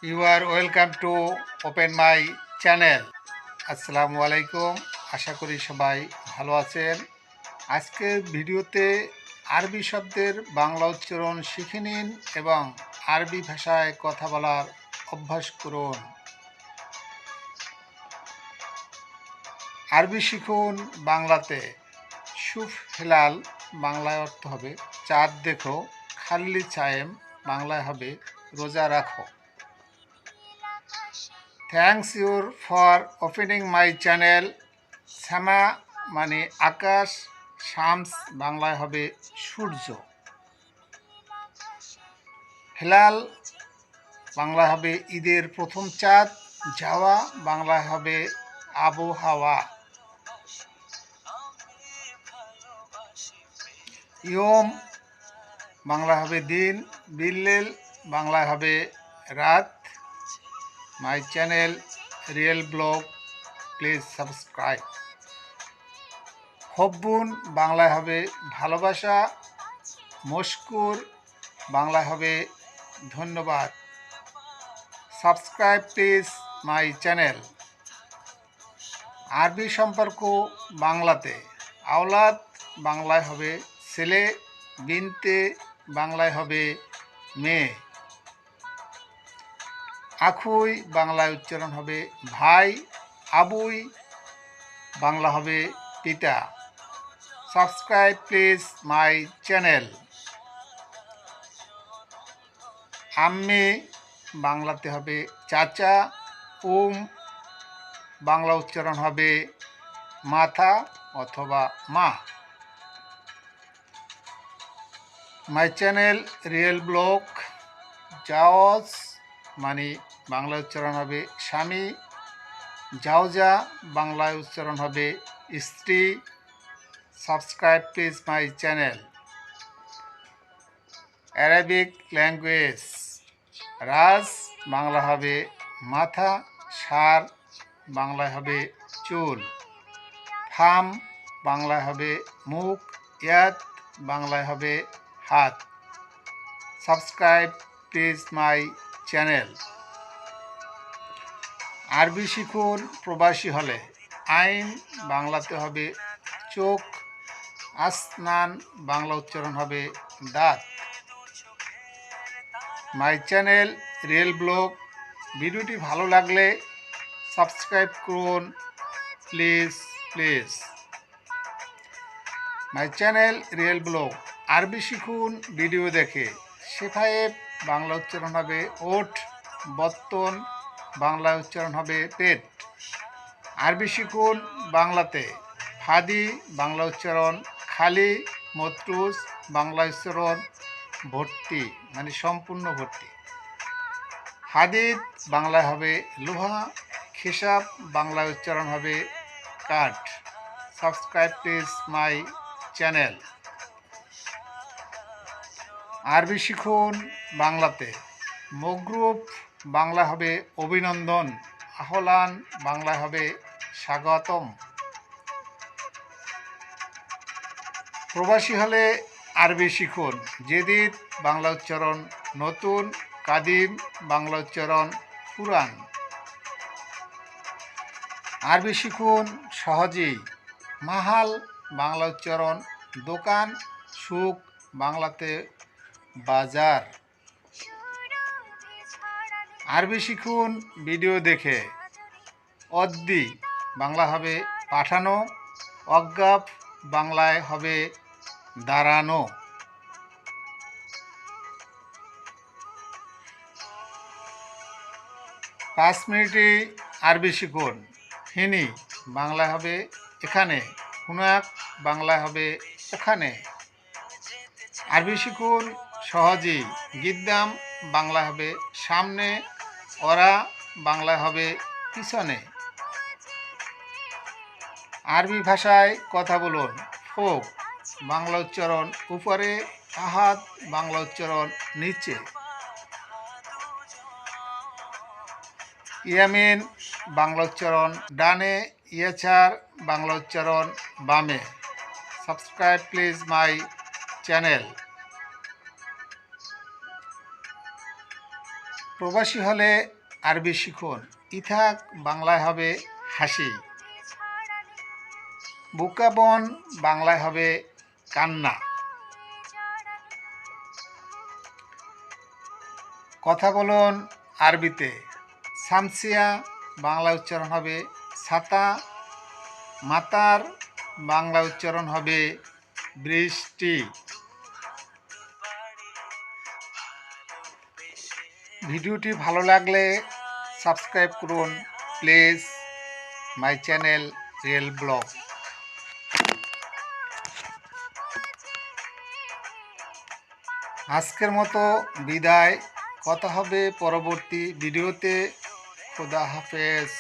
You are welcome to open my channel. আসসালামু আলাইকুম। আশা করি সবাই ভালো আছেন। আজকের ভিডিওতে আরবি শব্দের বাংলা উচ্চারণ শিখে নিন এবং আরবি ভাষায় কথা বলার অভ্যাস করুন। আরবি শিখুন বাংলাতে। শুভ হেলাল বাংলায় অর্থ হবে চাঁদ দেখো, খাল্লি চায়েম বাংলায় হবে রোজা রাখো। Thanks your for opening my channel. শ্যামা মানে আকাশ, শামস বাংলায় হবে সূর্য। হেলাল বাংলায় হবে ঈদের প্রথম চাঁদ, যাওয়া বাংলায় হবে আবহাওয়া। ইয়ম বাংলায় হবে দিন, বিল্লেল বাংলায় হবে রাত। My channel real blog, please subscribe. হব্বুন বাংলায় হবে ভালোবাসা, মশকুর বাংলায় হবে ধন্যবাদ। Subscribe please my channel. আরবি সম্পর্ক বাংলাতে আওলাদ বাংলায় হবে ছেলে, বিনতে বাংলায় হবে মেয়ে। আখুই বাংলায় উচ্চারণ হবে ভাই, আবুই বাংলা হবে পিতা। Subscribe please my channel. আম্মি বাংলাতে হবে চাচা, বাংলা উচ্চারণ হবে মাথা অথবা মা। My channel real blog. জাওজ মানে বাংলা উচ্চারণ হবে স্বামী, জাওজা বাংলায় উচ্চারণ হবে স্ত্রী। Subscribe please my channel. Arabic language. রাজ বাংলা হবে মাথা, সার বাংলায় হবে চুল। ফাম বাংলায় হবে মুখ, ইয়াদ বাংলায় হবে হাত। Subscribe please my channel. আরবি শিখুন প্রবাসী হলে। আইন বাংলাতে হবে চোখ, আসনান বাংলা উচ্চারণ হবে দাঁত। মাই চ্যানেল রিয়েল ব্লগ। ভিডিওটি ভালো লাগলে সাবস্ক্রাইব করুন please please. My channel real blog. আরবি শিখুন ভিডিও দেখে। শেফায়েব বাংলা উচ্চারণ হবে ওঠ, বর্তন বাংলা উচ্চারণ হবে পেট। আরবি শিখুন বাংলাতে। ফাদি বাংলা উচ্চারণ খালি, মতরুজ বাংলা উচ্চারণ ভর্তি মানে সম্পূর্ণ ভর্তি। হাদিদ বাংলায় হবে লোহা, খেসাব বাংলা উচ্চারণ হবে কাঠ। Subscribe please my channel. আরবি শিখুন বাংলাতে। মগরুব বাংলা হবে অভিনন্দন, আহলান বাংলা হবে স্বাগতম। প্রবাসী হলে আরবি শিখুন। জেদিদ বাংলা উচ্চারণ নতুন, কাদিম বাংলা উচ্চারণ পুরান। আরবি শিখুন সহজেই। মাহাল বাংলা উচ্চারণ দোকান, সুক বাংলাতে বাজার। আরবি শিখুন ভিডিও দেখে। অদ্দি বাংলা হবে পাঠানো, অজ্ঞাপ বাংলায় হবে দাঁড়ানো। 5 মিনিটে আরবি শিখুন। হিনি বাংলায় হবে এখানে, হুনাক বাংলায় হবে ওখানে। আরবি শিখুন সহজেই। গিদ্দাম বাংলায় হবে সামনে, ওরা বাংলায় হবে পিছনে। আরবি ভাষায় কথা বলুন। ফোক বাংলা উচ্চারণ উপরে, আহাদ বাংলা উচ্চারণ নিচে। ইয়ামিন বাংলা উচ্চারণ ডানে, ইয়াচার বাংলা উচ্চারণ বামে। Subscribe please my channel. প্রবাসী হলে আরবি শিখুন, ইথাক বাংলায় হবে হাসি, বুকা বন বাংলায় হবে কান্না, কথা বলুন আরবিতে, শামসিয়া বাংলা উচ্চারণ হবে ছাতা, মাতার বাংলা উচ্চারণ হবে বৃষ্টি। ভিডিওটি ভালো লাগলে সাবস্ক্রাইব করুন please my channel real blog. আজকের মতো বিদায়, কথা হবে পরবর্তী ভিডিওতে। খোদা হাফেজ।